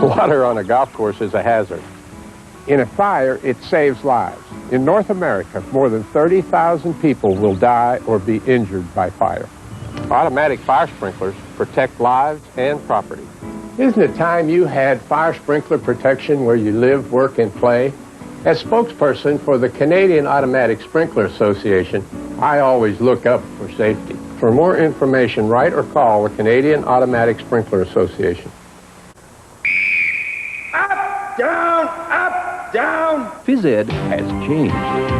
Water on a golf course is a hazard. In a fire, it saves lives. In North America, more than 30,000 people will die or be injured by fire. Automatic fire sprinklers protect lives and property. Isn't it time you had fire sprinkler protection where you live, work, and play? As spokesperson for the Canadian Automatic Sprinkler Association, I always look up for safety. For more information, write or call the Canadian Automatic Sprinkler Association. Up, down, up, down. Phys Ed has changed.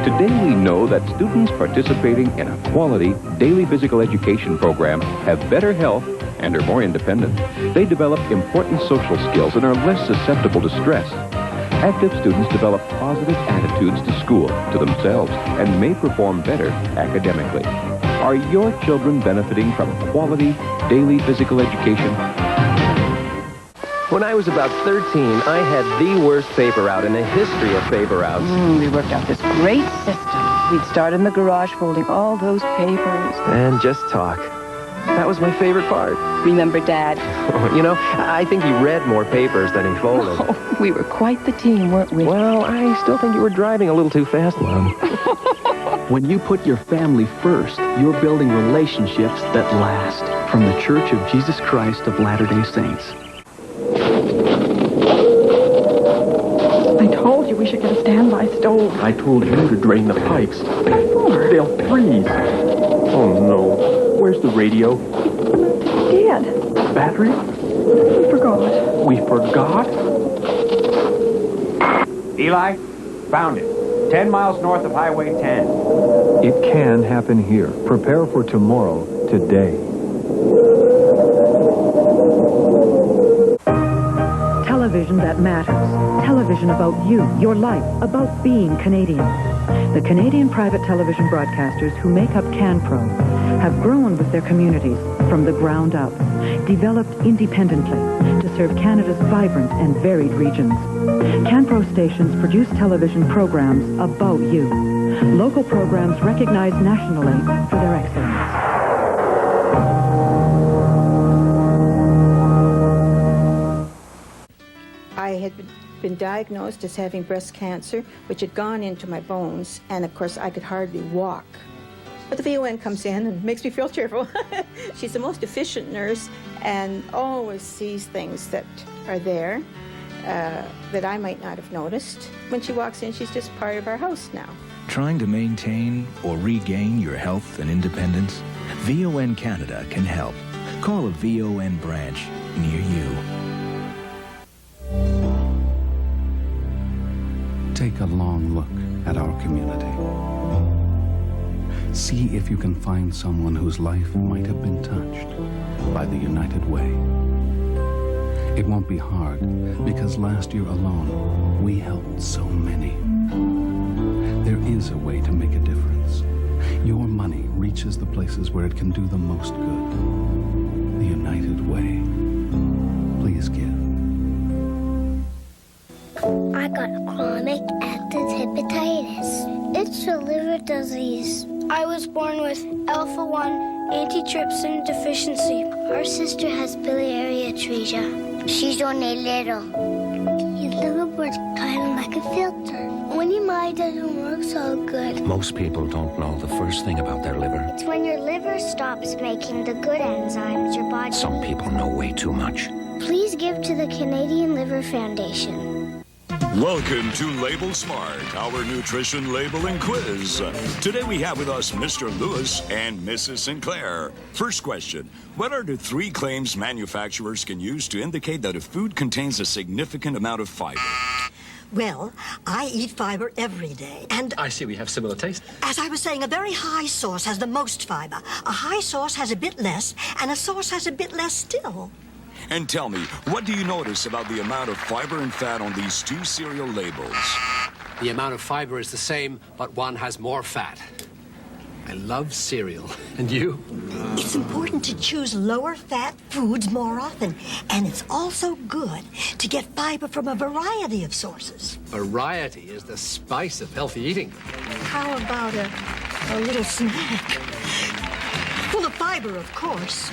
Today we know that students participating in a quality daily physical education program have better health and are more independent. They develop important social skills and are less susceptible to stress. Active students develop positive attitudes to school, to themselves, and may perform better academically. Are your children benefiting from quality daily physical education? When I was about 13, I had the worst paper route in the history of paper routes. We worked out this great system. We'd start in the garage folding all those papers. And just talk. That was my favorite part. Remember Dad? You know, I think he read more papers than he folded. Oh, we were quite the team, weren't we? Well, I still think you were driving a little too fast, Mom. When you put your family first, you're building relationships that last. From the Church of Jesus Christ of Latter-day Saints. I told you we should get a standby stove. I told him to drain the pipes. They'll freeze. Oh, no. Where's the radio? Dad. Battery? We forgot. We forgot? Eli, found it. 10 miles north of Highway 10. It can happen here. Prepare for tomorrow, today. Television that matters. Television about you, your life, about being Canadian. The Canadian private television broadcasters who make up CanPro have grown with their communities from the ground up, developed independently to serve Canada's vibrant and varied regions. CanPro stations produce television programs about you. Local programs recognized nationally for their excellence. I had been diagnosed as having breast cancer, which had gone into my bones, and of course I could hardly walk. But the VON comes in and makes me feel cheerful. She's the most efficient nurse and always sees things that are there that I might not have noticed. When she walks in, she's just part of our house now. Trying to maintain or regain your health and independence? VON Canada can help. Call a VON branch near you. Take a long look at our community. See if you can find someone whose life might have been touched by the United Way. It won't be hard, because last year alone, we helped so many. There is a way to make a difference. Your money reaches the places where it can do the most good. The United Way. Please give. I got chronic active hepatitis. It's a liver disease. I was born with alpha-1 antitrypsin deficiency. Our sister has biliary atresia. She's only little. Your liver works kind of like a filter. When your mind doesn't work so good. Most people don't know the first thing about their liver. It's when your liver stops making the good enzymes your body... Some people know way too much. Please give to the Canadian Liver Foundation. Welcome to Label Smart, our nutrition labeling quiz. Today we have with us Mr. Lewis and Mrs. Sinclair. First question, what are the 3 claims manufacturers can use to indicate that a food contains a significant amount of fiber? Well, I eat fiber every day, and... I see we have similar taste. As I was saying, a very high sauce has the most fiber. A high sauce has a bit less, and a sauce has a bit less still. And tell me, what do you notice about the amount of fiber and fat on these 2 cereal labels? The amount of fiber is the same, but one has more fat. I love cereal. And you? It's important to choose lower-fat foods more often, and it's also good to get fiber from a variety of sources. Variety is the spice of healthy eating. How about a little snack? Full of fiber, of course.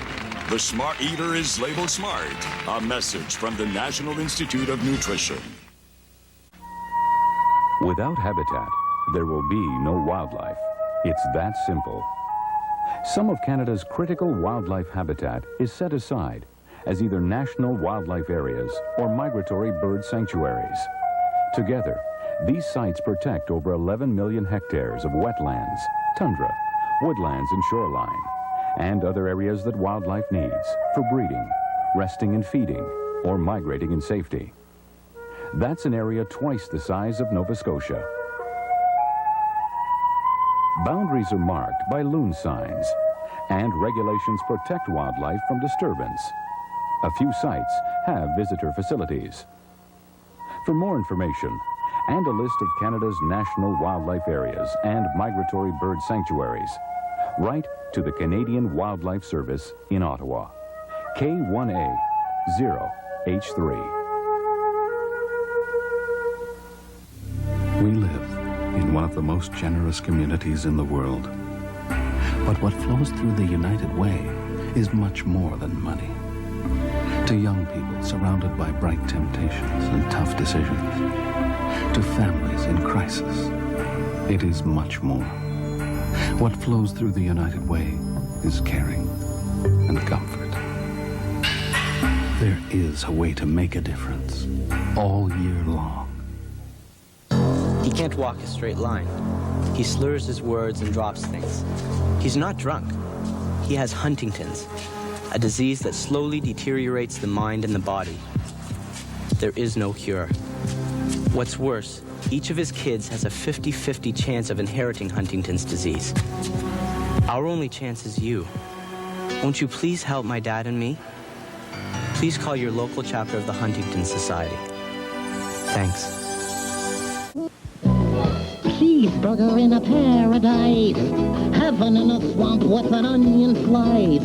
The smart eater is labeled smart. A message from the National Institute of Nutrition. Without habitat, there will be no wildlife. It's that simple. Some of Canada's critical wildlife habitat is set aside as either national wildlife areas or migratory bird sanctuaries. Together, these sites protect over 11 million hectares of wetlands, tundra, woodlands and shoreline, and other areas that wildlife needs for breeding, resting and feeding, or migrating in safety. That's an area twice the size of Nova Scotia. Boundaries are marked by loon signs, and regulations protect wildlife from disturbance. A few sites have visitor facilities. For more information and a list of Canada's national wildlife areas and migratory bird sanctuaries, write to the Canadian Wildlife Service in Ottawa, K1A 0H3. We live in one of the most generous communities in the world. But what flows through the United Way is much more than money. To young people surrounded by bright temptations and tough decisions, to families in crisis, it is much more. What flows through the United Way is caring and comfort. There is a way to make a difference all year long. He can't walk a straight line. He slurs his words and drops things. He's not drunk. He has Huntington's, a disease that slowly deteriorates the mind and the body. There is no cure. What's worse, each of his kids has a 50-50 chance of inheriting Huntington's disease. Our only chance is you. Won't you please help my dad and me? Please call your local chapter of the Huntington Society. Thanks. Cheeseburger in a paradise, heaven in a swamp with an onion slice.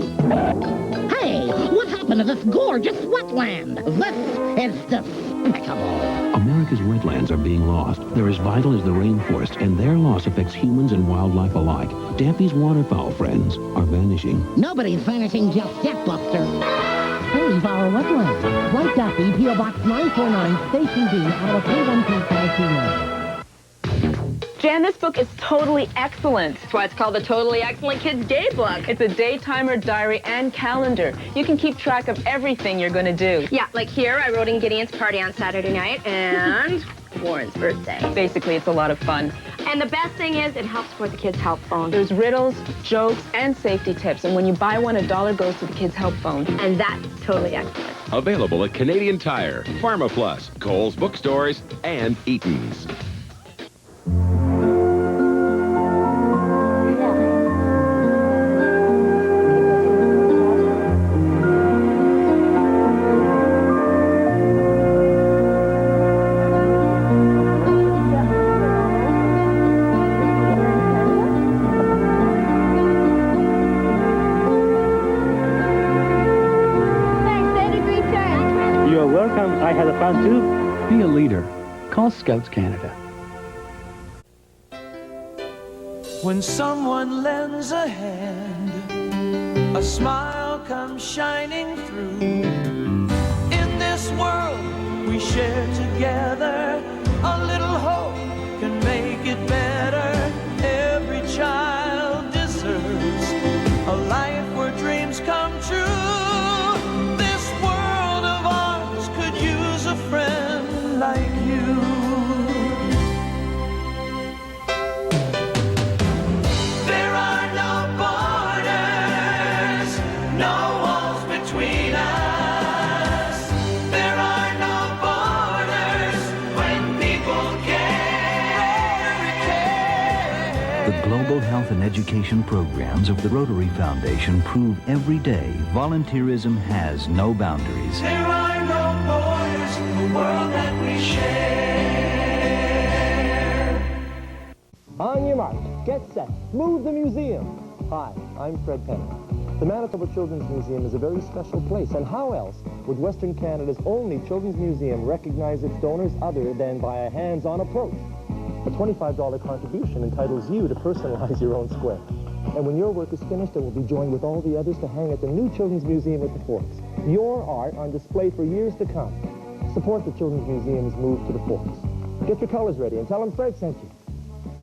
Hey, what happened to this gorgeous wetland? This is despicable. America's wetlands are being lost. They're as vital as the rainforest, and their loss affects humans and wildlife alike. Daffy's waterfowl friends are vanishing. Nobody's vanishing just yet, Buster. Save our wetlands. Write Daffy, P.O. Box 949, Station D, Ottawa K12529. Jan, this book is totally excellent. That's why it's called the Totally Excellent Kids Day Book. It's a day-timer, diary, and calendar. You can keep track of everything you're going to do. Yeah, like here, I wrote in Gideon's party on Saturday night and Warren's birthday. Basically, it's a lot of fun. And the best thing is, it helps support the Kids Help Phone. There's riddles, jokes, and safety tips. And when you buy one, $1 goes to the Kids Help Phone. And that's totally excellent. Available at Canadian Tire, Pharma Plus, Kohl's Bookstores, and Eaton's. I had a fun too. Be a leader. Call Scouts Canada. When someone lends a hand, a smile comes shining through. In this world we share together, a little hope can make it better. Every child deserves a life where dreams come true. Like you. There are no borders, no walls between us. There are no borders when people care. The global health and education programs of the Rotary Foundation prove every day volunteerism has no boundaries. There are no borders in the world that we share. On your mark, get set, move the museum. Hi, I'm Fred Penner. The Manitoba Children's Museum is a very special place, and how else would Western Canada's only children's museum recognize its donors other than by a hands-on approach? A $25 contribution entitles you to personalize your own square. And when your work is finished, it will be joined with all the others to hang at the new Children's Museum at the Forks. Your art on display for years to come. Support the Children's Museum's move to the Forks. Get your colors ready and tell them Fred sent you.